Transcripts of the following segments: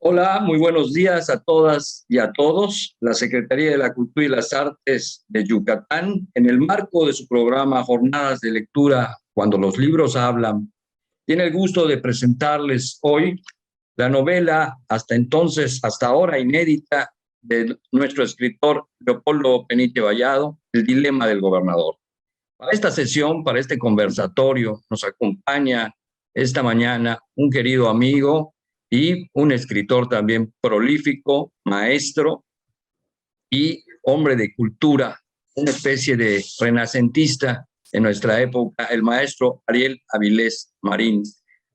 Hola, muy buenos días a todas y a todos. La Secretaría de la Cultura y las Artes de Yucatán, en el marco de su programa Jornadas de Lectura Cuando los libros hablan, tiene el gusto de presentarles hoy la novela hasta ahora inédita de nuestro escritor Leopoldo Peniche Vallado, El dilema del gobernador. Para esta sesión, para este conversatorio, nos acompaña esta mañana un querido amigo y un escritor también prolífico, maestro y hombre de cultura, una especie de renacentista en nuestra época, el maestro Ariel Avilés Marín.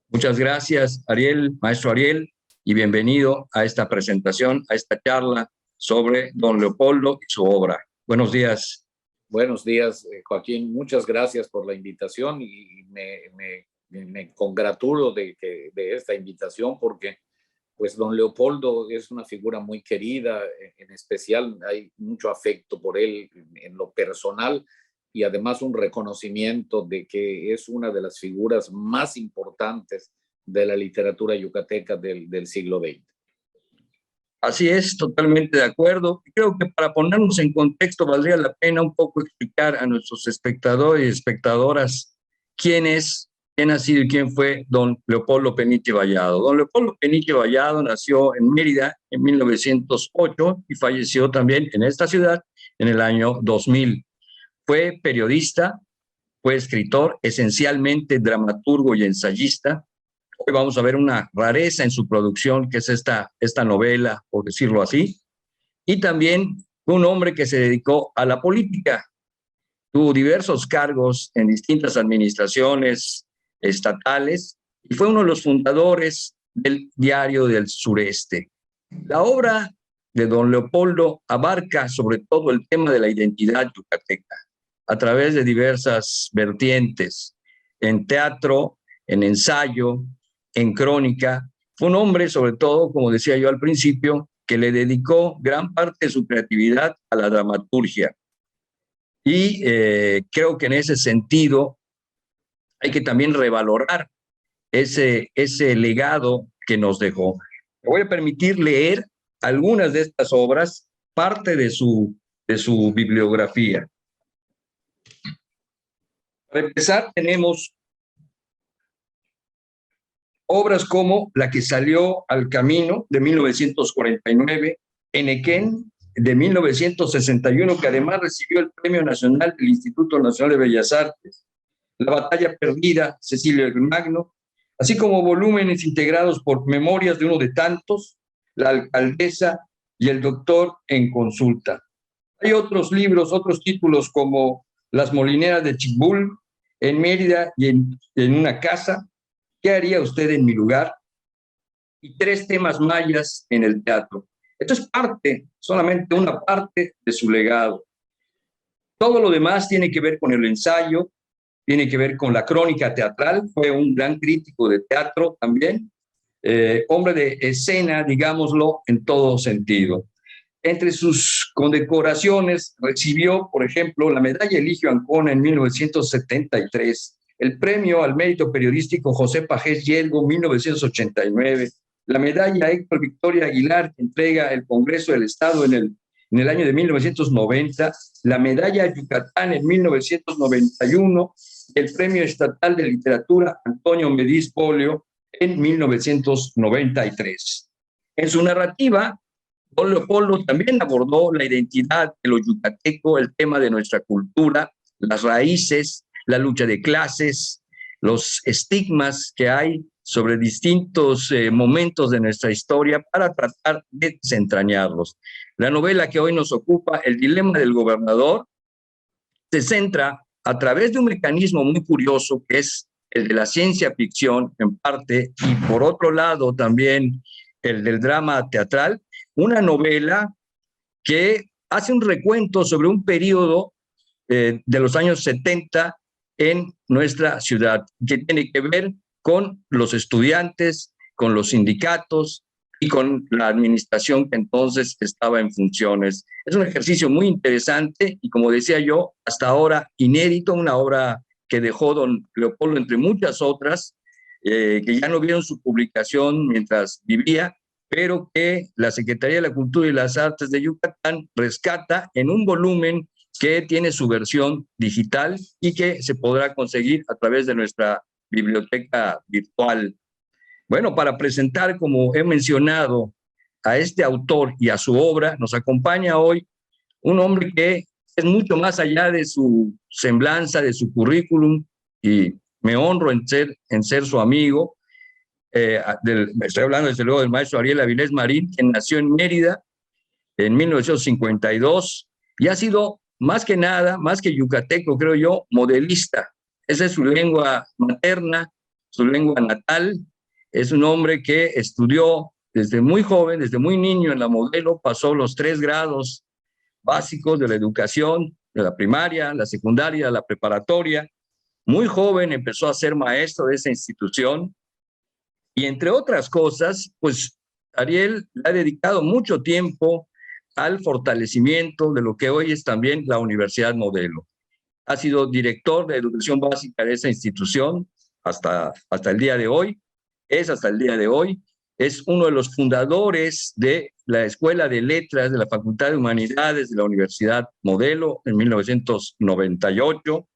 Muchas gracias, Ariel, maestro Ariel, y bienvenido a esta presentación, a esta charla sobre don Leopoldo y su obra. Buenos días. Buenos días, Joaquín. Muchas gracias por la invitación y me congratulo de esta invitación porque pues don Leopoldo es una figura muy querida, en especial hay mucho afecto por él en lo personal y además un reconocimiento de que es una de las figuras más importantes de la literatura yucateca del siglo XX. Así es, totalmente de acuerdo. Creo que para ponernos en contexto valdría la pena un poco explicar a nuestros espectadores y espectadoras quién es, quién ha sido y quién fue don Leopoldo Peniche Vallado. Don Leopoldo Peniche Vallado nació en Mérida en 1908 y falleció también en esta ciudad en el año 2000. Fue periodista, fue escritor, esencialmente dramaturgo y ensayista. Hoy vamos a ver una rareza en su producción, que es esta novela, por decirlo así. Y también un hombre que se dedicó a la política. Tuvo diversos cargos en distintas administraciones estatales y fue uno de los fundadores del Diario del Sureste. La obra de don Leopoldo abarca sobre todo el tema de la identidad yucateca a través de diversas vertientes, en teatro, en ensayo, en crónica. Fue un hombre, sobre todo, como decía yo al principio, que le dedicó gran parte de su creatividad a la dramaturgia. Y creo que en ese sentido hay que también revalorar ese legado que nos dejó. Me voy a permitir leer algunas de estas obras, parte de su bibliografía. Para empezar, tenemos obras como La que salió al camino, de 1949, Enequén, de 1961, que además recibió el Premio Nacional del Instituto Nacional de Bellas Artes, La batalla perdida, Cecilia el Magno, así como volúmenes integrados por Memorias de uno de tantos, La alcaldesa y El doctor en consulta. Hay otros libros, otros títulos como Las molineras de Chicbul, En Mérida y en una casa, ¿Qué haría usted en mi lugar? Y Tres temas mayas en el teatro. Esto es parte, solamente una parte de su legado. Todo lo demás tiene que ver con el ensayo, tiene que ver con la crónica teatral. Fue un gran crítico de teatro también, hombre de escena, digámoslo, en todo sentido. Entre sus condecoraciones recibió, por ejemplo, la medalla Eligio Ancona en 1973, el premio al mérito periodístico José Pajés Yelgo 1989, la medalla Héctor Victoria Aguilar que entrega el Congreso del Estado en el año de 1990, la medalla Yucatán en 1991, el premio estatal de literatura Antonio Mediz Polio en 1993. En su narrativa, don Leopoldo también abordó la identidad de lo yucateco, el tema de nuestra cultura, las raíces, la lucha de clases, los estigmas que hay sobre distintos momentos de nuestra historia para tratar de desentrañarlos. La novela que hoy nos ocupa, El dilema del gobernador, se centra a través de un mecanismo muy curioso que es el de la ciencia ficción en parte y por otro lado también el del drama teatral, una novela que hace un recuento sobre un periodo de los años 70 en nuestra ciudad, que tiene que ver con los estudiantes, con los sindicatos y con la administración que entonces estaba en funciones. Es un ejercicio muy interesante y, como decía yo, hasta ahora inédito, una obra que dejó don Leopoldo entre muchas otras, que ya no vieron su publicación mientras vivía, pero que la Secretaría de la Cultura y las Artes de Yucatán rescata en un volumen que tiene su versión digital y que se podrá conseguir a través de nuestra biblioteca virtual. Bueno, para presentar, como he mencionado, a este autor y a su obra, nos acompaña hoy un hombre que es mucho más allá de su semblanza, de su currículum, y me honro en ser su amigo. Estoy hablando desde luego del maestro Ariel Avilés Marín, quien nació en Mérida en 1952 y ha sido más que nada, más que yucateco, creo yo, modelista. Esa es su lengua materna, su lengua natal. Es un hombre que estudió desde muy joven, desde muy niño en la Modelo, pasó los 3 grados básicos de la educación, de la primaria, la secundaria, la preparatoria. Muy joven empezó a ser maestro de esa institución y entre otras cosas, pues Ariel ha dedicado mucho tiempo al fortalecimiento de lo que hoy es también la Universidad Modelo. Ha sido director de educación básica de esa institución hasta el día de hoy, hasta el día de hoy. Es uno de los fundadores de la Escuela de Letras de la Facultad de Humanidades de la Universidad Modelo en 1998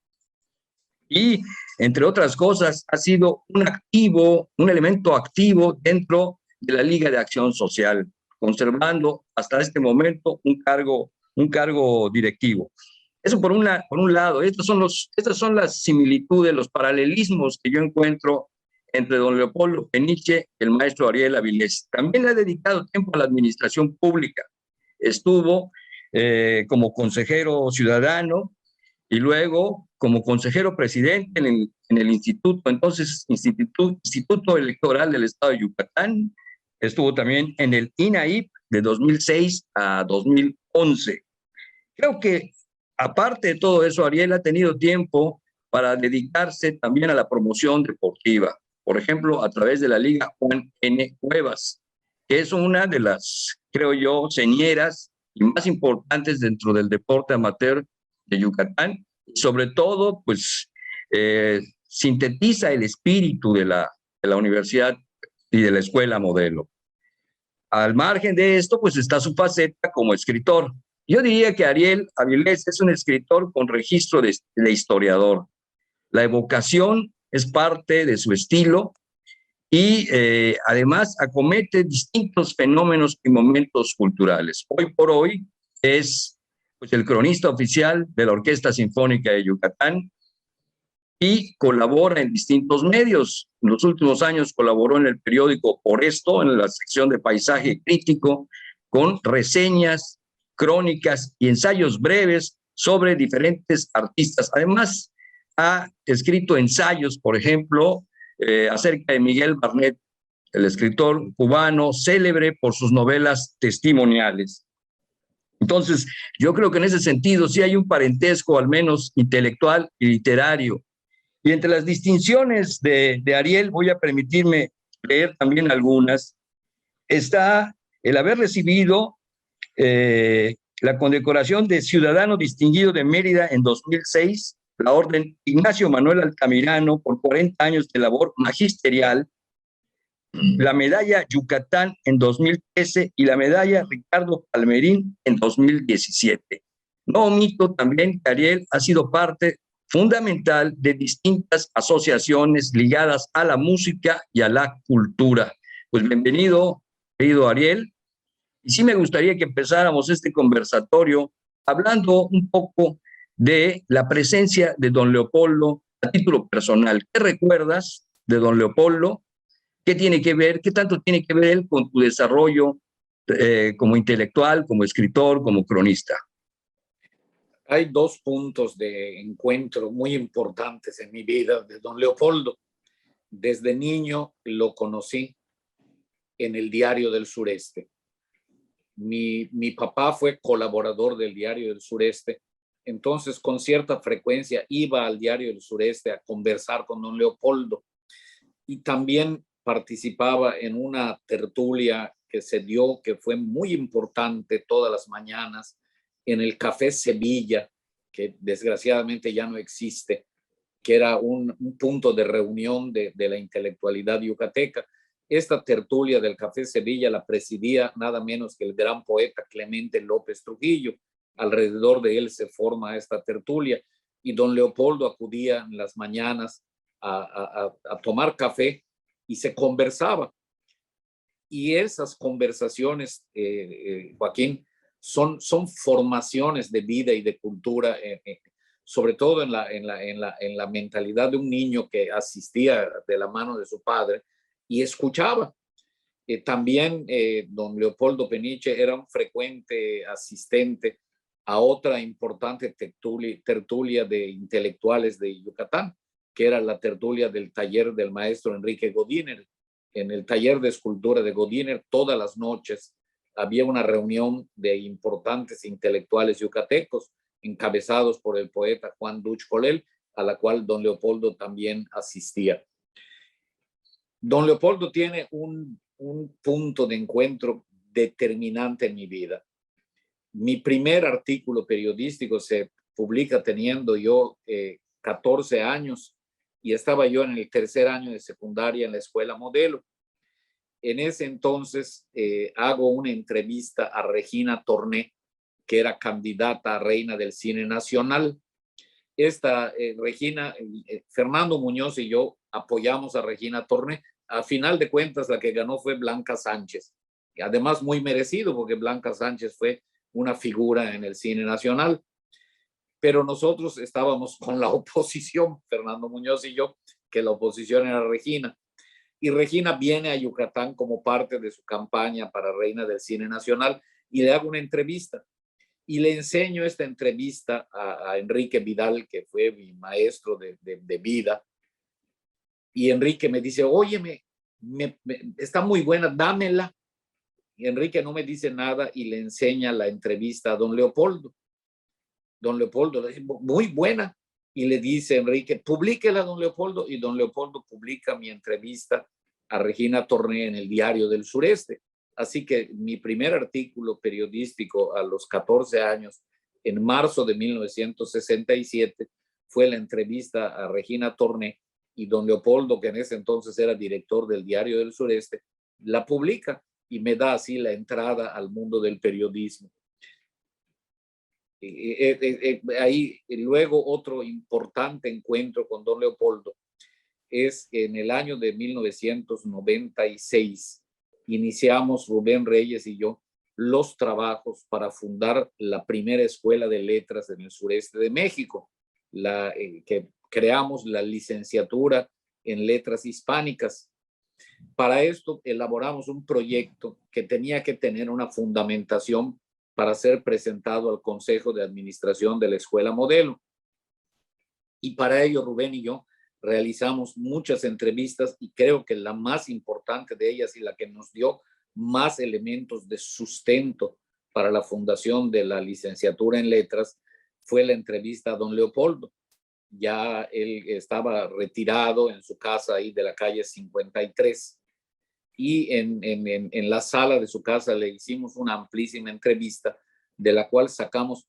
y, entre otras cosas, ha sido un elemento activo dentro de la Liga de Acción Social, conservando hasta este momento un cargo directivo. Eso por un lado. Estas son las similitudes, los paralelismos que yo encuentro entre don Leopoldo Peniche y el maestro Ariel Avilés. También le ha dedicado tiempo a la administración pública. Estuvo como consejero ciudadano y luego como consejero presidente en el Instituto Electoral del Estado de Yucatán. Estuvo también en el INAIP de 2006 a 2011. Creo que aparte de todo eso, Ariel ha tenido tiempo para dedicarse también a la promoción deportiva, por ejemplo, a través de la Liga Juan N. Cuevas, que es una de las, creo yo, señeras y más importantes dentro del deporte amateur de Yucatán. Sobre todo, pues, sintetiza el espíritu de la universidad y de la escuela Modelo. Al margen de esto, pues está su faceta como escritor. Yo diría que Ariel Avilés es un escritor con registro de historiador. La evocación es parte de su estilo y además acomete distintos fenómenos y momentos culturales. Hoy por hoy es pues, el cronista oficial de la Orquesta Sinfónica de Yucatán y colabora en distintos medios. En los últimos años colaboró en el periódico Por Esto, en la sección de paisaje crítico, con reseñas, crónicas y ensayos breves sobre diferentes artistas. Además, ha escrito ensayos, por ejemplo, acerca de Miguel Barnet, el escritor cubano célebre por sus novelas testimoniales. Entonces, yo creo que en ese sentido sí hay un parentesco, al menos intelectual y literario. Y entre las distinciones de Ariel, voy a permitirme leer también algunas, está el haber recibido la condecoración de Ciudadano Distinguido de Mérida en 2006, la Orden Ignacio Manuel Altamirano por 40 años de labor magisterial, la medalla Yucatán en 2013 y la medalla Ricardo Palmerín en 2017. No omito también que Ariel ha sido parte fundamental de distintas asociaciones ligadas a la música y a la cultura. Pues bienvenido, querido Ariel. Y sí me gustaría que empezáramos este conversatorio hablando un poco de la presencia de don Leopoldo a título personal. ¿Qué recuerdas de don Leopoldo? ¿Qué tiene que ver, qué tanto tiene que ver él con tu desarrollo como intelectual, como escritor, como cronista? Hay dos puntos de encuentro muy importantes en mi vida de don Leopoldo. Desde niño lo conocí en el Diario del Sureste. Mi papá fue colaborador del Diario del Sureste, entonces con cierta frecuencia iba al Diario del Sureste a conversar con don Leopoldo y también participaba en una tertulia que se dio, que fue muy importante todas las mañanas, en el Café Sevilla, que desgraciadamente ya no existe, que era un punto de reunión de la intelectualidad yucateca. Esta tertulia del Café Sevilla la presidía nada menos que el gran poeta Clemente López Trujillo. Alrededor de él se forma esta tertulia y don Leopoldo acudía en las mañanas a tomar café y se conversaba. Y esas conversaciones, Joaquín, son formaciones de vida y de cultura, sobre todo en la mentalidad de un niño que asistía de la mano de su padre y escuchaba. También don Leopoldo Peniche era un frecuente asistente a otra importante tertulia de intelectuales de Yucatán, que era la tertulia del taller del maestro Enrique Godínez. En el taller de escultura de Godínez, todas las noches había una reunión de importantes intelectuales yucatecos, encabezados por el poeta Juan Duch Colel, a la cual don Leopoldo también asistía. Don Leopoldo tiene un punto de encuentro determinante en mi vida. Mi primer artículo periodístico se publica teniendo yo 14 años y estaba yo en el tercer año de secundaria en la escuela modelo. En ese entonces hago una entrevista a Regina Torné, que era candidata a reina del cine nacional. Esta Regina, Fernando Muñoz y yo apoyamos a Regina Torné. A final de cuentas, la que ganó fue Blanca Sánchez. Y además muy merecido, porque Blanca Sánchez fue una figura en el cine nacional. Pero nosotros estábamos con la oposición, Fernando Muñoz y yo, que la oposición era Regina. Y Regina viene a Yucatán como parte de su campaña para Reina del Cine Nacional y le hago una entrevista. Y le enseño esta entrevista a Enrique Vidal, que fue mi maestro de vida. Y Enrique me dice, óyeme, está muy buena, dámela. Y Enrique no me dice nada y le enseña la entrevista a don Leopoldo. Don Leopoldo le dice, muy buena. Y le dice Enrique, publíquela, don Leopoldo. Y don Leopoldo publica mi entrevista a Regina Torné en el Diario del Sureste. Así que mi primer artículo periodístico a los 14 años, en marzo de 1967, fue la entrevista a Regina Torné, y don Leopoldo, que en ese entonces era director del Diario del Sureste, la publica y me da así la entrada al mundo del periodismo. Ahí luego otro importante encuentro con don Leopoldo es en el año de 1996. Iniciamos Rubén Reyes y yo los trabajos para fundar la primera escuela de letras en el sureste de México, que creamos la licenciatura en letras hispánicas. Para esto elaboramos un proyecto que tenía que tener una fundamentación para ser presentado al Consejo de Administración de la Escuela Modelo. Y para ello Rubén y yo realizamos muchas entrevistas y creo que la más importante de ellas y la que nos dio más elementos de sustento para la fundación de la licenciatura en letras fue la entrevista a don Leopoldo. Ya él estaba retirado en su casa ahí de la calle 53 y en la sala de su casa le hicimos una amplísima entrevista de la cual sacamos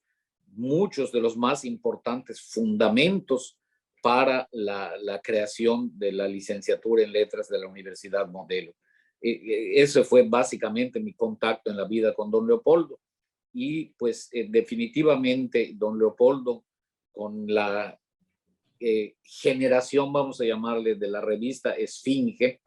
muchos de los más importantes fundamentos para la creación de la licenciatura en letras de la Universidad Modelo. Eso fue básicamente mi contacto en la vida con don Leopoldo. Y pues definitivamente don Leopoldo, con la generación, vamos a llamarle, de la revista Esfinge,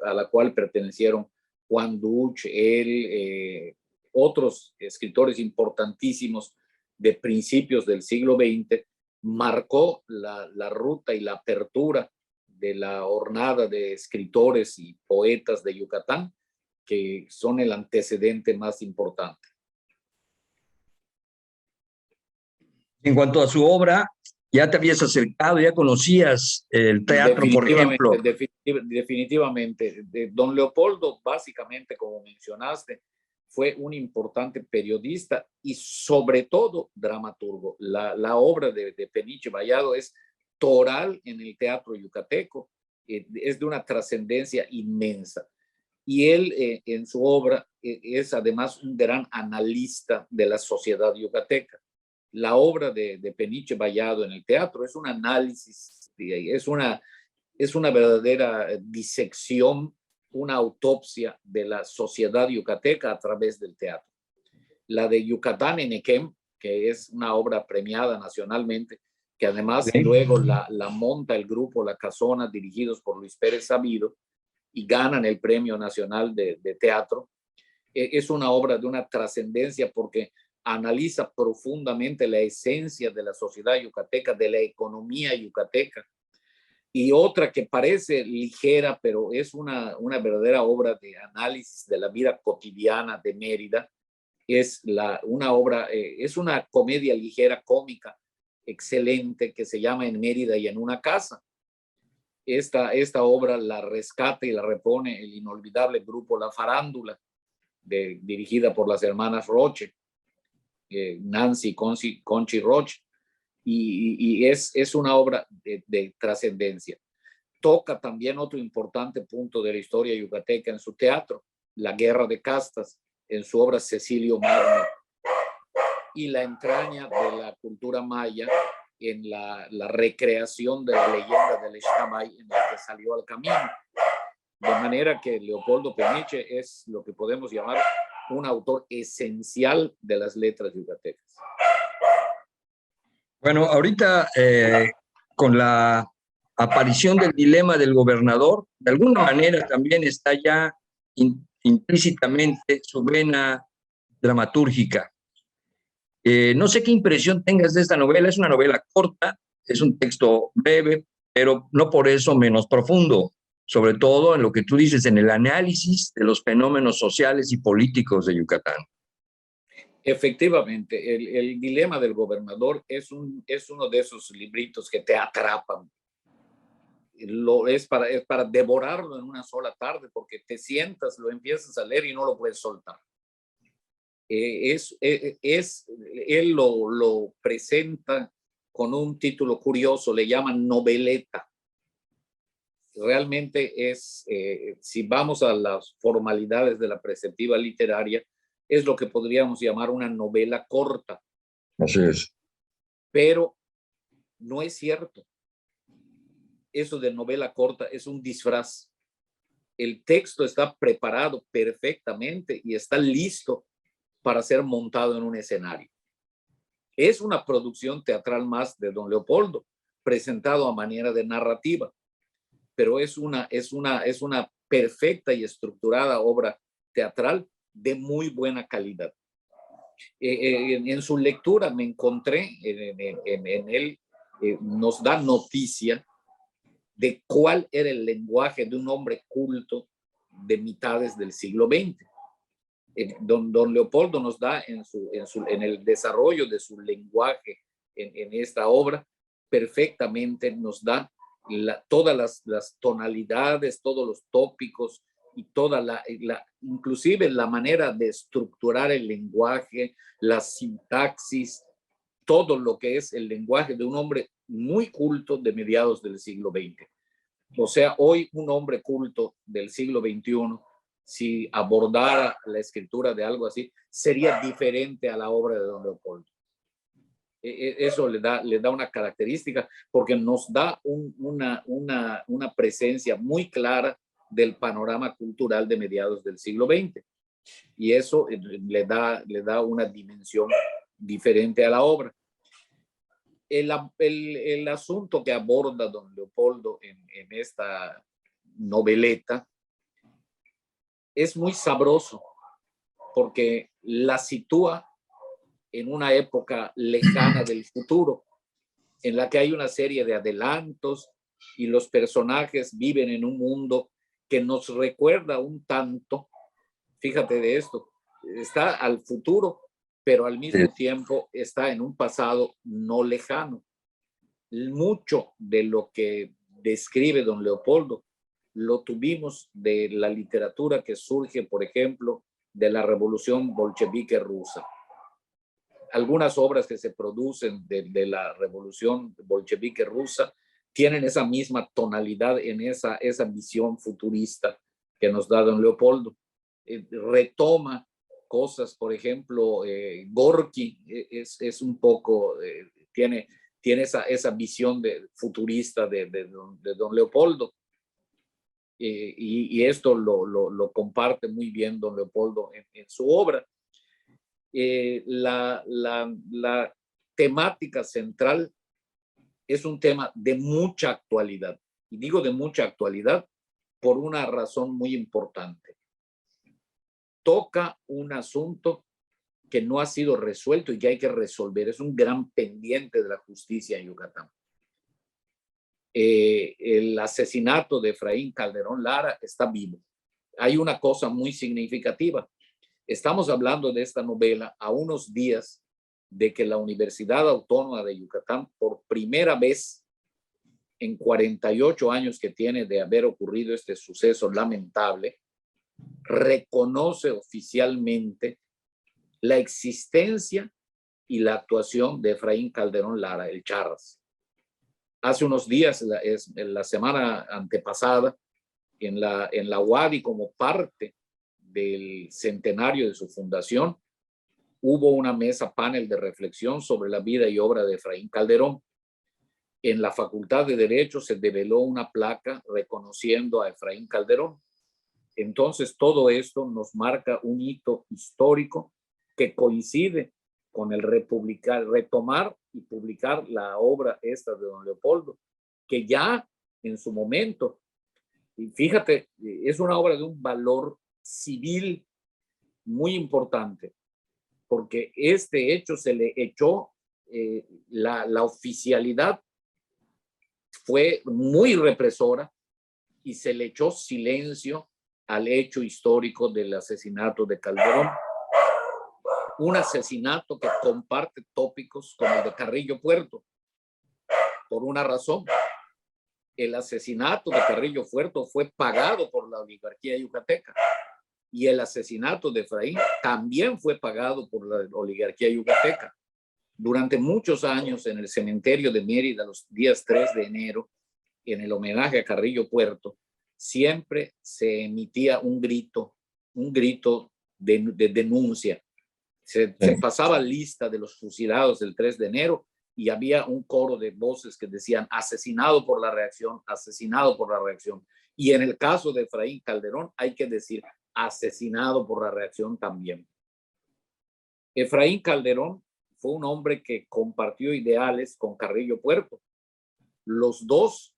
a la cual pertenecieron Juan Duch, él, otros escritores importantísimos de principios del siglo XX, marcó la ruta y la apertura de la hornada de escritores y poetas de Yucatán, que son el antecedente más importante. En cuanto a su obra, ya te habías acercado, ya conocías el teatro, por ejemplo. Definitivamente. Don Leopoldo, básicamente, como mencionaste, fue un importante periodista y sobre todo dramaturgo. La obra de Peniche Vallado es toral en el teatro yucateco, es de una trascendencia inmensa. Y él en su obra es además un gran analista de la sociedad yucateca. La obra de Peniche Vallado en el teatro es un análisis, es una es una verdadera disección, una autopsia de la sociedad yucateca a través del teatro. La de Yucatán en Equem, que es una obra premiada nacionalmente, que además luego la monta el grupo La Casona, dirigidos por Luis Pérez Sabido, y ganan el Premio Nacional de Teatro. Es una obra de una trascendencia porque analiza profundamente la esencia de la sociedad yucateca, de la economía yucateca. Y otra que parece ligera, pero es una verdadera obra de análisis de la vida cotidiana de Mérida, es es una comedia ligera, cómica, excelente, que se llama En Mérida y en una casa. Esta obra la rescata y la repone el inolvidable grupo La Farándula, dirigida por las hermanas Roche, Nancy y Conchi Roche, y es una obra de trascendencia. Toca también otro importante punto de la historia yucateca en su teatro, la guerra de castas, en su obra Cecilio Magno, y la entraña de la cultura maya en la recreación de la leyenda del Xcamay en la que salió al camino. De manera que Leopoldo Peniche es lo que podemos llamar un autor esencial de las letras yucatecas. Bueno, ahorita con la aparición del dilema del gobernador, de alguna manera también está ya implícitamente su vena dramatúrgica. No sé qué impresión tengas de esta novela. Es una novela corta, es un texto breve, pero no por eso menos profundo, sobre todo en lo que tú dices, en el análisis de los fenómenos sociales y políticos de Yucatán. Efectivamente, el dilema del gobernador es uno de esos libritos que te atrapan. Es para devorarlo en una sola tarde, porque te sientas, lo empiezas a leer y no lo puedes soltar. Él lo presenta con un título curioso, le llaman noveleta. Realmente si vamos a las formalidades de la preceptiva literaria, es lo que podríamos llamar una novela corta. Así es. Pero no es cierto. Eso de novela corta es un disfraz. El texto está preparado perfectamente y está listo para ser montado en un escenario. Es una producción teatral más de don Leopoldo, presentado a manera de narrativa, pero es una perfecta y estructurada obra teatral de muy buena calidad. En su lectura me encontré en él, nos da noticia de cuál era el lenguaje de un hombre culto de mitades del siglo XX. Don Leopoldo nos da en el desarrollo de su lenguaje en esta obra, perfectamente nos da todas las tonalidades, todos los tópicos y inclusive la manera de estructurar el lenguaje, la sintaxis, todo lo que es el lenguaje de un hombre muy culto de mediados del siglo XX. O sea, hoy un hombre culto del siglo XXI, si abordara la escritura de algo así, sería diferente a la obra de don Leopoldo. Eso le da una característica porque nos da una presencia muy clara del panorama cultural de mediados del siglo XX. Y eso le da una dimensión diferente a la obra. El asunto que aborda don Leopoldo en esta noveleta es muy sabroso porque la sitúa en una época lejana del futuro, en la que hay una serie de adelantos y los personajes viven en un mundo que nos recuerda un tanto, fíjate de esto, está al futuro, pero al mismo tiempo está en un pasado no lejano. Mucho de lo que describe don Leopoldo lo tuvimos de la literatura que surge, por ejemplo, de la revolución bolchevique rusa. Algunas obras que se producen de la revolución bolchevique rusa tienen esa misma tonalidad en esa visión futurista que nos da don Leopoldo. Retoma cosas, por ejemplo, Gorky es un poco, tiene tiene esa visión futurista de don Leopoldo. Y esto lo comparte muy bien don Leopoldo en su obra. La temática central es un tema de mucha actualidad. Y digo de mucha actualidad por una razón muy importante. Toca un asunto que no ha sido resuelto y que hay que resolver. Es un gran pendiente de la justicia en Yucatán. El asesinato de Efraín Calderón Lara está vivo. Hay una cosa muy significativa. Estamos hablando de esta novela a unos días de que la Universidad Autónoma de Yucatán, por primera vez en 48 años que tiene de haber ocurrido este suceso lamentable, reconoce oficialmente la existencia y la actuación de Efraín Calderón Lara, el Charras. Hace unos días, la semana antepasada, en la UADY, como parte del centenario de su fundación, hubo una mesa panel de reflexión sobre la vida y obra de Efraín Calderón. En la Facultad de Derecho se develó una placa reconociendo a Efraín Calderón. Entonces, todo esto nos marca un hito histórico que coincide con el retomar y publicar la obra esta de don Leopoldo, que ya en su momento, y fíjate, es una obra de un valor civil muy importante, porque este hecho se le echó, la oficialidad fue muy represora y se le echó silencio al hecho histórico del asesinato de Calderón. Un asesinato que comparte tópicos como el de Carrillo Puerto, por una razón. El asesinato de Carrillo Puerto fue pagado por la oligarquía yucateca y el asesinato de Efraín también fue pagado por la oligarquía yucateca. Durante muchos años en el cementerio de Mérida, los días 3 de enero, en el homenaje a Carrillo Puerto, siempre se emitía un grito de denuncia. Se pasaba lista de los fusilados del 3 de enero y había un coro de voces que decían asesinado por la reacción, asesinado por la reacción. Y en el caso de Efraín Calderón hay que decir asesinado por la reacción también. Efraín Calderón fue un hombre que compartió ideales con Carrillo Puerto. Los dos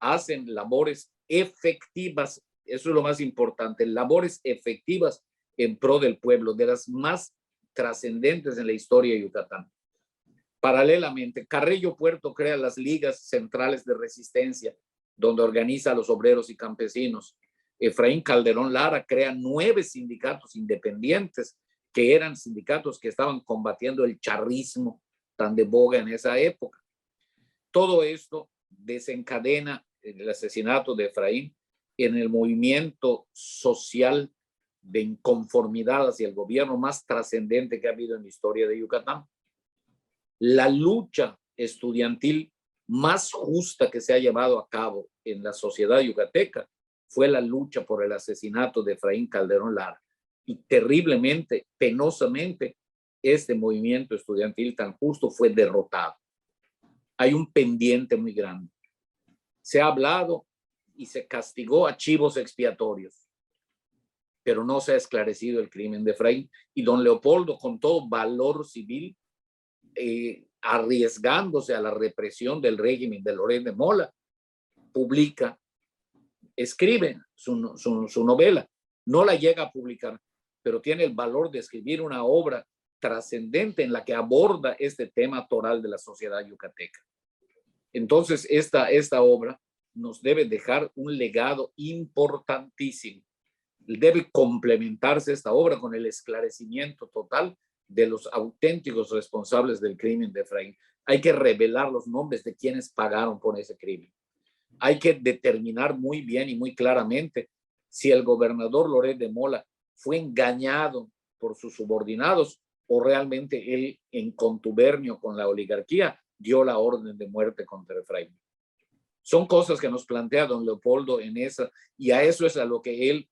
hacen labores efectivas, eso es lo más importante, labores efectivas en pro del pueblo, de las más trascendentes en la historia de Yucatán. Paralelamente, Carrillo Puerto crea las ligas centrales de resistencia, donde organiza a los obreros y campesinos. Efraín Calderón Lara crea 9 sindicatos independientes, que eran sindicatos que estaban combatiendo el charrismo tan de boga en esa época. Todo esto desencadena el asesinato de Efraín en el movimiento social de inconformidad hacia el gobierno más trascendente que ha habido en la historia de Yucatán. La lucha estudiantil más justa que se ha llevado a cabo en la sociedad yucateca fue la lucha por el asesinato de Efraín Calderón Lara. Y terriblemente, penosamente, este movimiento estudiantil tan justo fue derrotado. Hay un pendiente muy grande. Se ha hablado y se castigó a chivos expiatorios, pero no se ha esclarecido el crimen de Efraín. Y don Leopoldo, con todo valor civil, arriesgándose a la represión del régimen de Loret de Mola, publica, escribe su novela. No la llega a publicar, pero tiene el valor de escribir una obra trascendente en la que aborda este tema toral de la sociedad yucateca. Entonces, esta obra nos debe dejar un legado importantísimo. Debe complementarse esta obra con el esclarecimiento total de los auténticos responsables del crimen de Efraín. Hay que revelar los nombres de quienes pagaron por ese crimen. Hay que determinar muy bien y muy claramente si el gobernador Loret de Mola fue engañado por sus subordinados o realmente él, en contubernio con la oligarquía, dio la orden de muerte contra Efraín. Son cosas que nos plantea don Leopoldo en esa, y a eso es a lo que él,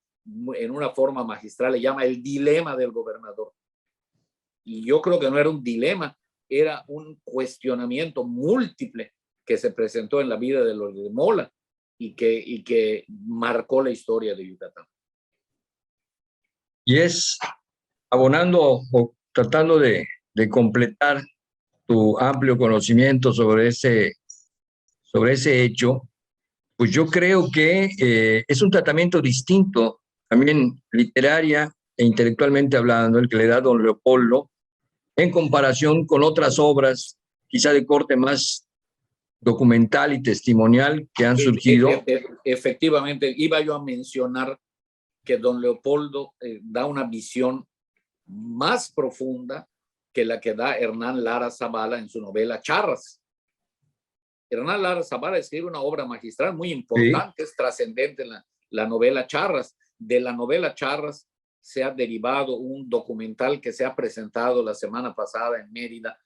en una forma magistral, le llama el dilema del gobernador. Y yo creo que no era un dilema, era un cuestionamiento múltiple que se presentó en la vida de los de Mola y que marcó la historia de Yucatán. Y es abonando o tratando de completar tu amplio conocimiento sobre ese hecho, pues yo creo que es un tratamiento distinto, también literaria e intelectualmente hablando, el que le da don Leopoldo, en comparación con otras obras, quizá de corte más documental y testimonial que han surgido. Efectivamente, iba yo a mencionar que don Leopoldo da una visión más profunda que la que da Hernán Lara Zavala en su novela Charras. Hernán Lara Zavala escribe una obra magistral muy importante, sí. Es trascendente la novela Charras. De la novela Charras se ha derivado un documental que se ha presentado la semana pasada en Mérida.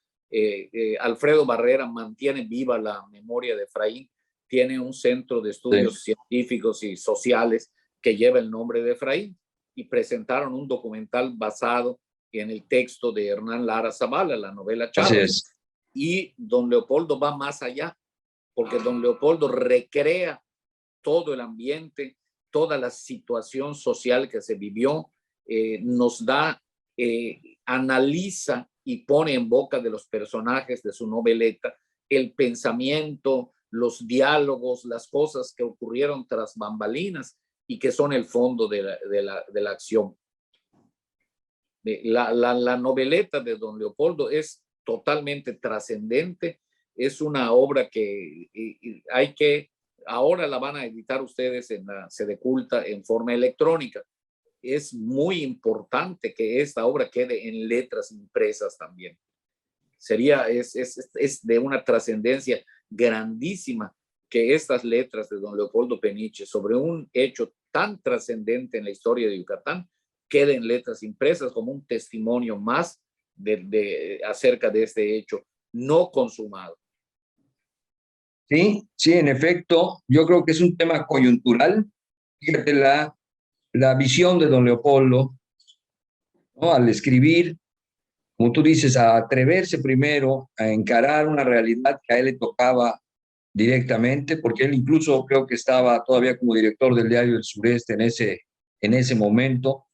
Alfredo Barrera mantiene viva la memoria de Efraín, tiene un centro de estudios científicos y sociales que lleva el nombre de Efraín y presentaron un documental basado en el texto de Hernán Lara Zavala, la novela Charras. Y don Leopoldo va más allá, porque don Leopoldo recrea todo el ambiente, toda la situación social que se vivió, nos da, analiza y pone en boca de los personajes de su noveleta el pensamiento, los diálogos, las cosas que ocurrieron tras bambalinas y que son el fondo de la acción. La noveleta de don Leopoldo es totalmente trascendente, es una obra que hay que, ahora la van a editar ustedes en la Sedeculta en forma electrónica. Es muy importante que esta obra quede en letras impresas también. Es de una trascendencia grandísima que estas letras de don Leopoldo Peniche sobre un hecho tan trascendente en la historia de Yucatán queden letras impresas como un testimonio más acerca de este hecho no consumado. Sí, sí, en efecto, yo creo que es un tema coyuntural. Fíjate la visión de don Leopoldo, ¿no? Al escribir, como tú dices, a atreverse primero a encarar una realidad que a él le tocaba directamente, porque él incluso creo que estaba todavía como director del Diario del Sureste en ese momento,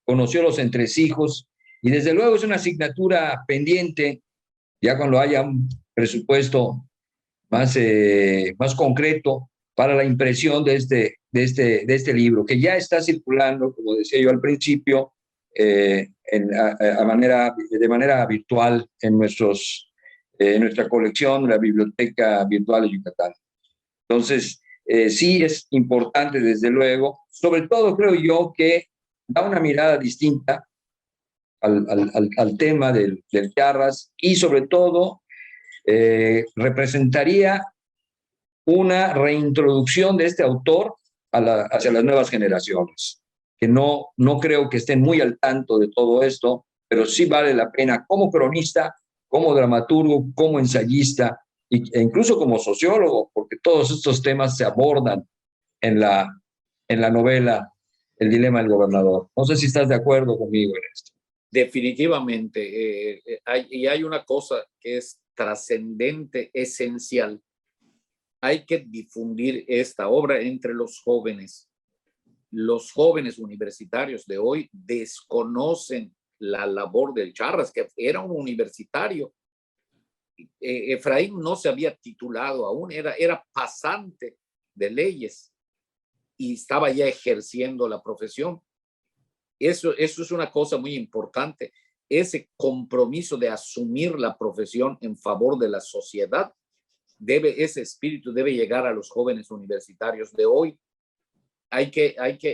conoció los entresijos y desde luego es una asignatura pendiente, ya cuando haya un presupuesto más concreto para la impresión de este libro, que ya está circulando, como decía yo al principio, de manera virtual en nuestra colección, la Biblioteca Virtual de Yucatán. Entonces, sí es importante, desde luego, sobre todo creo yo que da una mirada distinta al tema del Charras y sobre todo representaría una reintroducción de este autor hacia las nuevas generaciones, que no creo que estén muy al tanto de todo esto, pero sí vale la pena como cronista, como dramaturgo, como ensayista e incluso como sociólogo, porque todos estos temas se abordan en la novela El dilema del gobernador. No sé si estás de acuerdo conmigo en esto. Definitivamente. Hay una cosa que es trascendente, esencial. Hay que difundir esta obra entre los jóvenes. Los jóvenes universitarios de hoy desconocen la labor del Charras, que era un universitario. Efraín no se había titulado aún, era pasante de leyes y estaba ya ejerciendo la profesión. Eso es una cosa muy importante, ese compromiso de asumir la profesión en favor de la sociedad. Ese espíritu debe llegar a los jóvenes universitarios de hoy.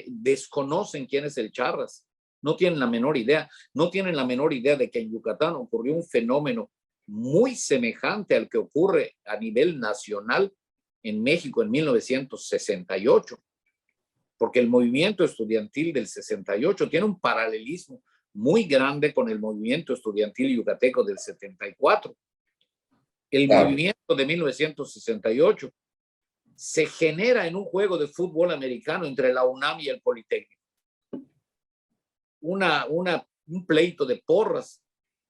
Desconocen quién es el Charras, no tienen la menor idea, de que en Yucatán ocurrió un fenómeno muy semejante al que ocurre a nivel nacional en México en 1968, porque el movimiento estudiantil del 68 tiene un paralelismo muy grande con el movimiento estudiantil yucateco del 74. El movimiento de 1968 se genera en un juego de fútbol americano entre la UNAM y el Politécnico. Un pleito de porras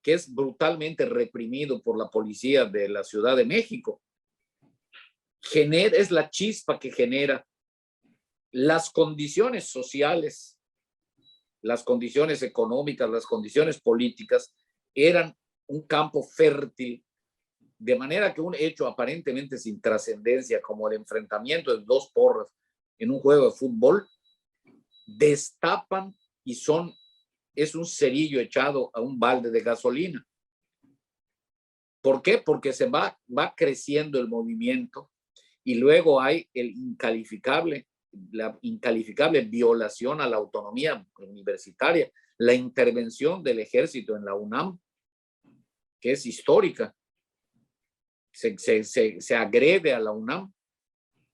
que es brutalmente reprimido por la policía de la Ciudad de México. Es la chispa que genera las condiciones sociales, las condiciones económicas, las condiciones políticas, eran un campo fértil, de manera que un hecho aparentemente sin trascendencia, como el enfrentamiento de dos porras en un juego de fútbol, destapan y es un cerillo echado a un balde de gasolina. ¿Por qué? Porque va creciendo el movimiento y luego hay la incalificable violación a la autonomía universitaria, la intervención del ejército en la UNAM, que es histórica. Se agrede a la UNAM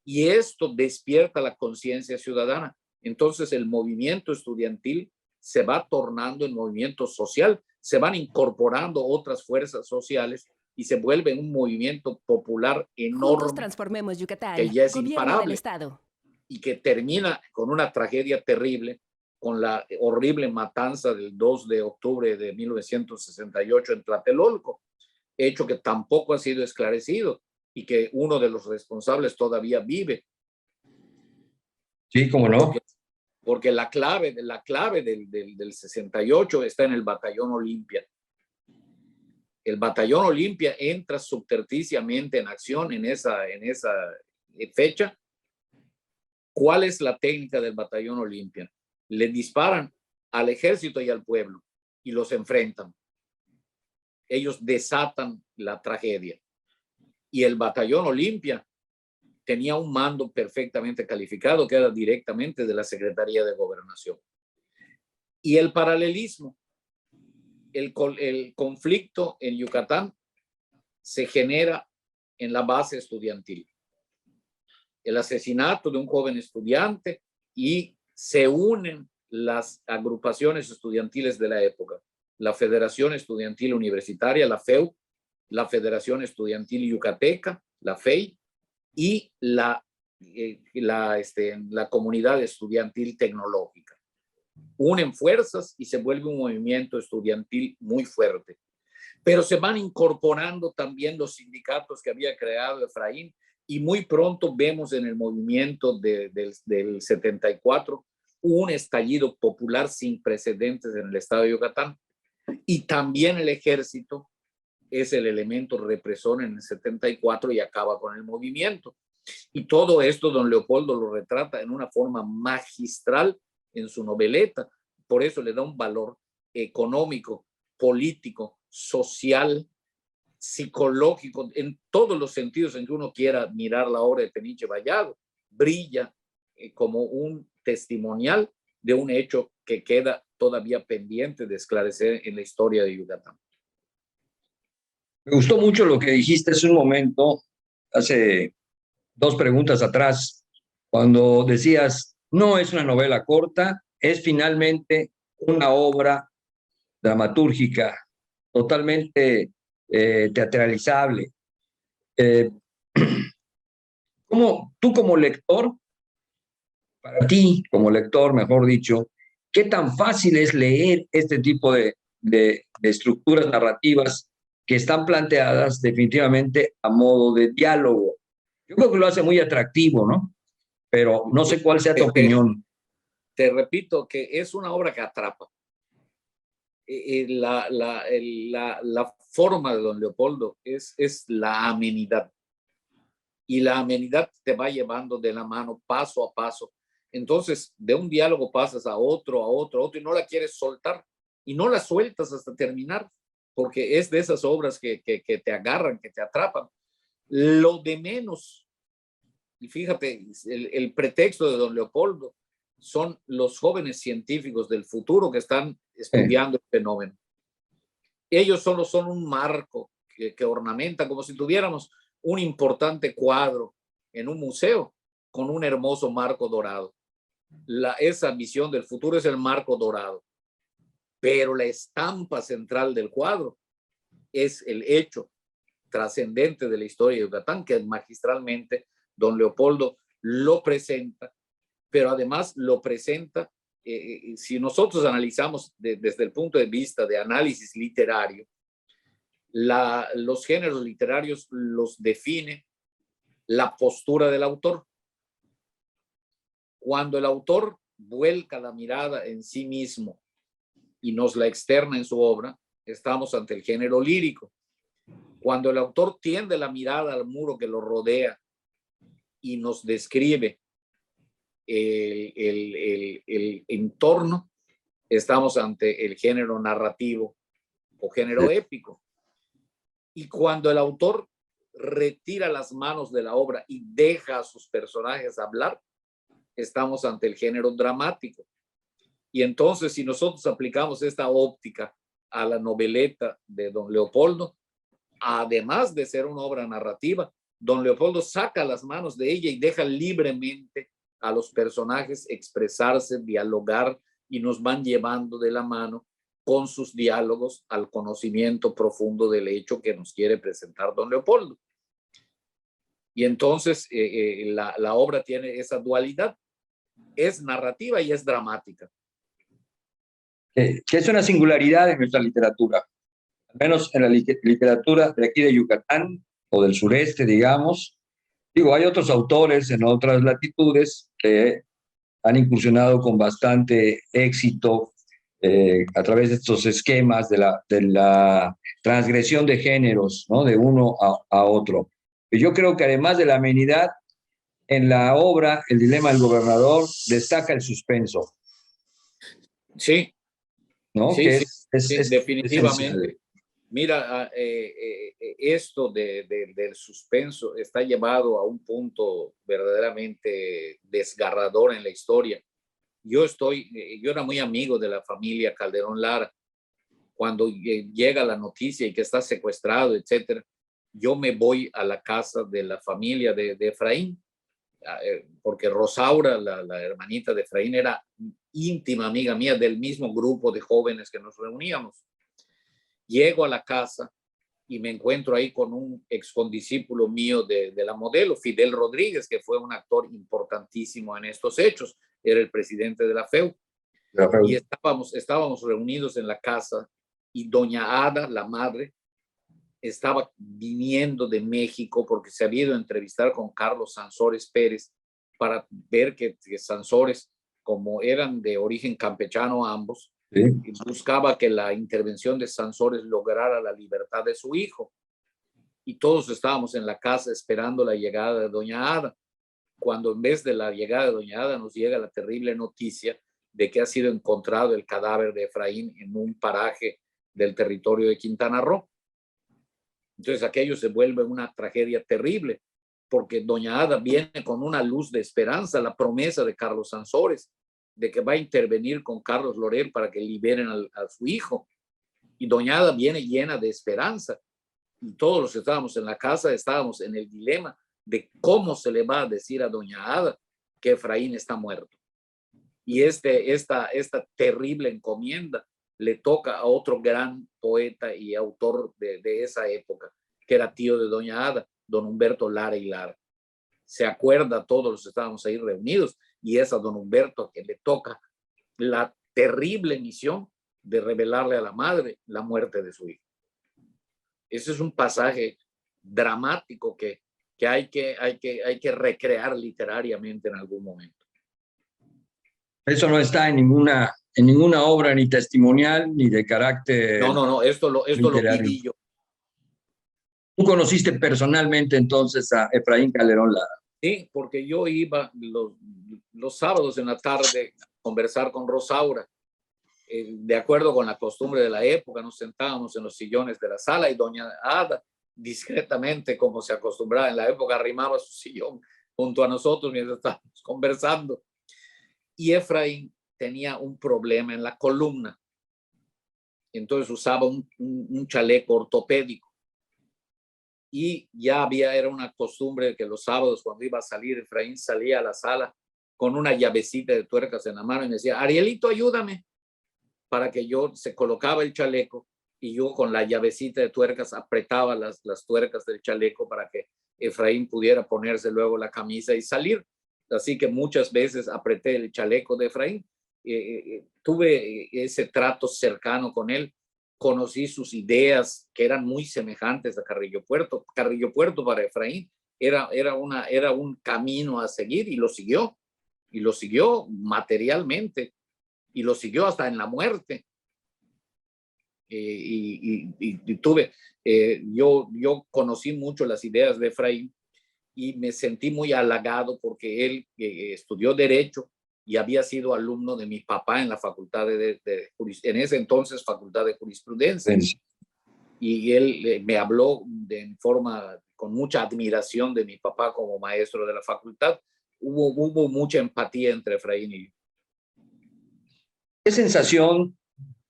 y esto despierta la conciencia ciudadana. Entonces el movimiento estudiantil se va tornando en movimiento social, se van incorporando otras fuerzas sociales y se vuelve un movimiento popular enorme. Juntos transformemos Yucatán. Que ya es Gobierno imparable del Estado. y que termina con una tragedia terrible, con la horrible matanza del 2 de octubre de 1968 en Tlatelolco, hecho que tampoco ha sido esclarecido y que uno de los responsables todavía vive. Sí, cómo no. Porque la clave del 68 está en el Batallón Olimpia. El Batallón Olimpia entra subterticiamente en acción en esa fecha. ¿Cuál es la técnica del Batallón Olimpia? Le disparan al ejército y al pueblo y los enfrentan. Ellos desatan la tragedia. Y el Batallón Olimpia tenía un mando perfectamente calificado que era directamente de la Secretaría de Gobernación. Y el paralelismo, el conflicto en Yucatán se genera en la base estudiantil. El asesinato de un joven estudiante y se unen las agrupaciones estudiantiles de la época. La Federación Estudiantil Universitaria, la FEU, la Federación Estudiantil Yucateca, la FEI, y la comunidad estudiantil tecnológica. Unen fuerzas y se vuelve un movimiento estudiantil muy fuerte. Pero se van incorporando también los sindicatos que había creado Efraín y muy pronto vemos en el movimiento del 74 un estallido popular sin precedentes en el estado de Yucatán. Y también el ejército es el elemento represor en el 74 y acaba con el movimiento. Y todo esto don Leopoldo lo retrata en una forma magistral en su noveleta. Por eso le da un valor económico, político, social, psicológico, en todos los sentidos en que uno quiera mirar la obra de Peniche Vallado. Brilla como un testimonial de un hecho que queda todavía pendiente de esclarecer en la historia de Yucatán. Me gustó mucho lo que dijiste hace un momento, hace 2 preguntas atrás, cuando decías, no es una novela corta, es finalmente una obra dramatúrgica, totalmente teatralizable. Tú como lector, para ti como lector, mejor dicho, ¿qué tan fácil es leer este tipo de estructuras narrativas que están planteadas definitivamente a modo de diálogo? Yo creo que lo hace muy atractivo, ¿no? Pero no sé cuál sea tu opinión. Te repito que es una obra que atrapa. La forma de don Leopoldo es la amenidad. Y la amenidad te va llevando de la mano paso a paso. Entonces, de un diálogo pasas a otro, y no la quieres soltar. Y no la sueltas hasta terminar, porque es de esas obras que te agarran, que te atrapan. Lo de menos, y fíjate, el pretexto de don Leopoldo son los jóvenes científicos del futuro que están estudiando el fenómeno. Ellos solo son un marco que ornamenta, como si tuviéramos un importante cuadro en un museo con un hermoso marco dorado. Esa visión del futuro es el marco dorado, pero la estampa central del cuadro es el hecho trascendente de la historia de Yucatán, que magistralmente don Leopoldo lo presenta, pero además lo presenta, si nosotros analizamos desde el punto de vista de análisis literario, Los géneros literarios los define la postura del autor. Cuando el autor vuelca la mirada en sí mismo y nos la externa en su obra, estamos ante el género lírico. Cuando el autor tiende la mirada al muro que lo rodea y nos describe el entorno, estamos ante el género narrativo o género épico. Y cuando el autor retira las manos de la obra y deja a sus personajes hablar, estamos ante el género dramático. Y entonces, si nosotros aplicamos esta óptica a la noveleta de don Leopoldo, además de ser una obra narrativa, don Leopoldo saca las manos de ella y deja libremente a los personajes expresarse, dialogar, y nos van llevando de la mano con sus diálogos al conocimiento profundo del hecho que nos quiere presentar don Leopoldo. Y entonces la obra tiene esa dualidad, es narrativa y es dramática. Que es una singularidad en nuestra literatura, al menos en la literatura de aquí de Yucatán o del sureste, digamos. Digo, hay otros autores en otras latitudes que han incursionado con bastante éxito a través de estos esquemas de la transgresión de géneros, ¿no? De uno a otro. Y yo creo que además de la amenidad, en la obra El dilema del gobernador destaca el suspenso. Sí, ¿No? sí, Que sí, sí, definitivamente. Esencial. Mira, esto del suspenso está llevado a un punto verdaderamente desgarrador en la historia. Yo era muy amigo de la familia Calderón Lara. Cuando llega la noticia y que está secuestrado, etcétera, yo me voy a la casa de la familia de Efraín, porque Rosaura, la hermanita de Efraín, era íntima amiga mía del mismo grupo de jóvenes que nos reuníamos. Llego a la casa y me encuentro ahí con un excondiscípulo mío de la modelo, Fidel Rodríguez, que fue un actor importantísimo en estos hechos, era el presidente de la FEU. Y estábamos reunidos en la casa y doña Ada, la madre, estaba viniendo de México porque se había ido a entrevistar con Carlos Sansores Pérez para ver que Sansores, como eran de origen campechano ambos, sí, buscaba que la intervención de Sansores lograra la libertad de su hijo. Y todos estábamos en la casa esperando la llegada de doña Ada, cuando en vez de la llegada de doña Ada nos llega la terrible noticia de que ha sido encontrado el cadáver de Efraín en un paraje del territorio de Quintana Roo. Entonces aquello se vuelve una tragedia terrible, porque doña Ada viene con una luz de esperanza, la promesa de Carlos Sansores, de que va a intervenir con Carlos Lorel para que liberen a su hijo. Y doña Ada viene llena de esperanza. Y todos los que estábamos en la casa estábamos en el dilema de cómo se le va a decir a doña Ada que Efraín está muerto. Y esta terrible encomienda le toca a otro gran poeta y autor de esa época, que era tío de doña Ada, don Humberto Lara y Lara. Se acuerda, todos los que estábamos ahí reunidos, y es a don Humberto que le toca la terrible misión de revelarle a la madre la muerte de su hijo. Ese es un pasaje dramático que hay que recrear literariamente en algún momento. Eso no está en ninguna obra ni testimonial ni de carácter. No, esto lo viví yo. ¿Tú conociste personalmente entonces a Efraín Calderón Lara? Sí, porque yo iba los sábados en la tarde a conversar con Rosaura. De acuerdo con la costumbre de la época, nos sentábamos en los sillones de la sala y doña Ada, discretamente, como se acostumbraba en la época, arrimaba su sillón junto a nosotros mientras estábamos conversando. Y Efraín tenía un problema en la columna. Entonces usaba un chaleco ortopédico. Y ya era una costumbre que los sábados, cuando iba a salir, Efraín salía a la sala con una llavecita de tuercas en la mano y me decía: Arielito, ayúdame. Para que yo se colocaba el chaleco y yo con la llavecita de tuercas apretaba las tuercas del chaleco para que Efraín pudiera ponerse luego la camisa y salir. Así que muchas veces apreté el chaleco de Efraín. Tuve ese trato cercano con él conocí sus ideas que eran muy semejantes a Carrillo Puerto. Carrillo Puerto para Efraín era un camino a seguir, y lo siguió materialmente, y lo siguió hasta en la muerte. Yo conocí mucho las ideas de Efraín y me sentí muy halagado porque él estudió Derecho y había sido alumno de mi papá en la facultad en ese entonces Facultad de Jurisprudencia. Sí. Y él me habló con mucha admiración de mi papá como maestro de la facultad. Hubo mucha empatía entre Efraín y yo. ¿Qué sensación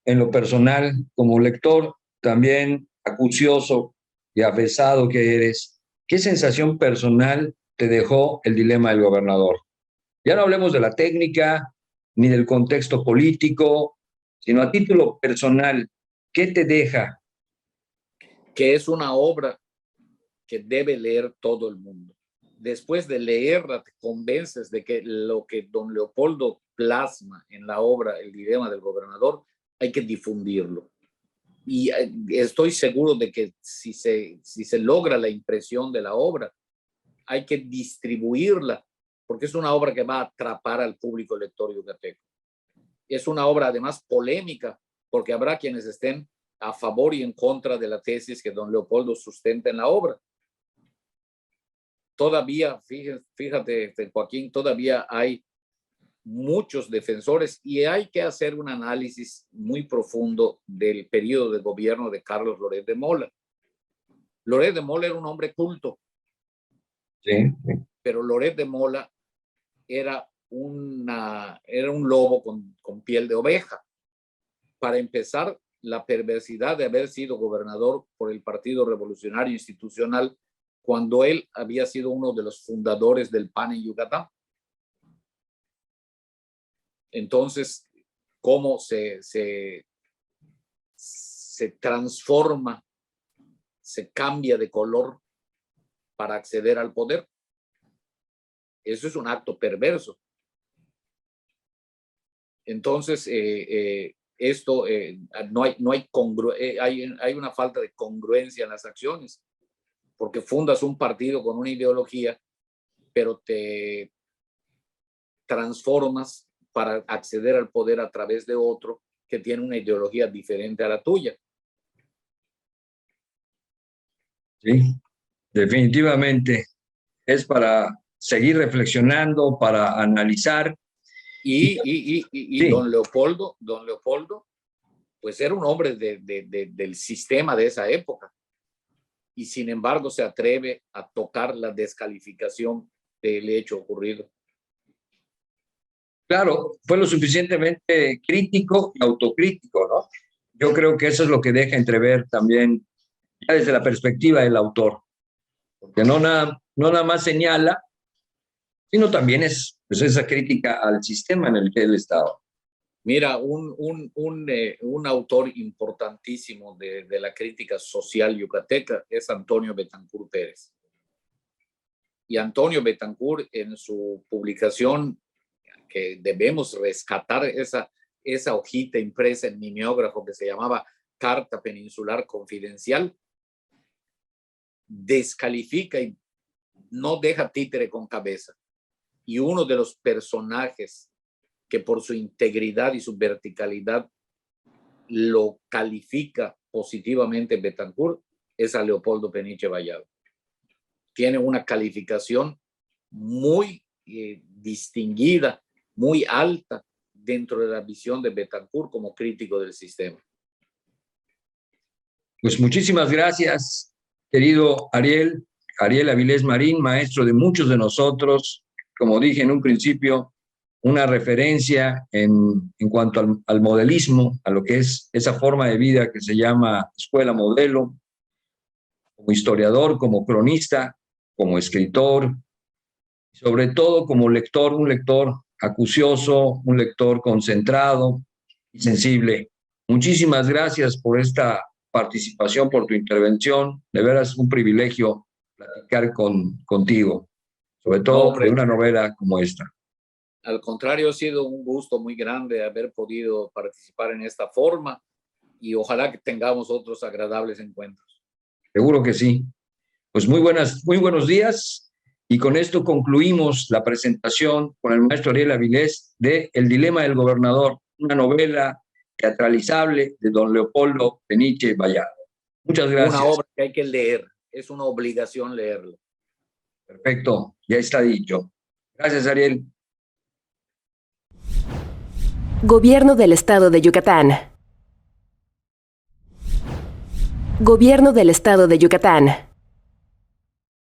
en lo personal, como lector, también acucioso y avesado que eres, qué sensación personal te dejó el dilema del gobernador? Ya no hablemos de la técnica ni del contexto político, sino a título personal, ¿qué te deja? Que es una obra que debe leer todo el mundo. Después de leerla, te convences de que lo que don Leopoldo plasma en la obra, El dilema del gobernador, hay que difundirlo. Y estoy seguro de que si se logra la impresión de la obra, hay que distribuirla, porque es una obra que va a atrapar al público lector yucateco. Es una obra además polémica, porque habrá quienes estén a favor y en contra de la tesis que don Leopoldo sustenta en la obra. Todavía, fíjate, Joaquín, todavía hay muchos defensores y hay que hacer un análisis muy profundo del periodo de gobierno de Carlos Loret de Mola. Loret de Mola era un hombre culto. Sí. Pero Loret de Mola era un lobo con piel de oveja. Para empezar, la perversidad de haber sido gobernador por el Partido Revolucionario Institucional cuando él había sido uno de los fundadores del PAN en Yucatán. Entonces, cómo se transforma, se cambia de color para acceder al poder. Eso es un acto perverso. Entonces, hay una falta de congruencia en las acciones, porque fundas un partido con una ideología, pero te transformas para acceder al poder a través de otro que tiene una ideología diferente a la tuya. Sí, definitivamente es para seguir reflexionando, para analizar. Y sí. don Leopoldo, pues era un hombre del sistema de esa época. Y sin embargo se atreve a tocar la descalificación del hecho ocurrido. Claro, fue lo suficientemente crítico y autocrítico, ¿no? Yo creo que eso es lo que deja entrever también, ya desde la perspectiva del autor, porque no nada más señala, sino también es pues, esa crítica al sistema en el que él estaba. Mira, un autor importantísimo de la crítica social yucateca es Antonio Betancourt Pérez. Y Antonio Betancourt, en su publicación, que debemos rescatar esa hojita impresa en mimeógrafo que se llamaba Carta Peninsular Confidencial, descalifica y no deja títere con cabeza. Y uno de los personajes que por su integridad y su verticalidad lo califica positivamente Betancourt es a Leopoldo Peniche Vallado. Tiene una calificación muy distinguida, muy alta dentro de la visión de Betancourt como crítico del sistema. Pues muchísimas gracias, querido Ariel Avilés Marín, maestro de muchos de nosotros, como dije en un principio, una referencia en cuanto al modelismo, a lo que es esa forma de vida que se llama escuela modelo, como historiador, como cronista, como escritor, sobre todo como lector, un lector acucioso, un lector concentrado y sensible. Muchísimas gracias por esta participación, por tu intervención. De veras, un privilegio platicar contigo, sobre todo de una novela como esta. Al contrario, ha sido un gusto muy grande haber podido participar en esta forma y ojalá que tengamos otros agradables encuentros. Seguro que sí. Pues muy buenos días. Y con esto concluimos la presentación con el maestro Ariel Avilés de El dilema del gobernador, una novela teatralizable de don Leopoldo Peniche Vallado. Muchas gracias. Una obra que hay que leer, es una obligación leerlo. Perfecto, ya está dicho. Gracias, Ariel. Gobierno del Estado de Yucatán. Gobierno del Estado de Yucatán.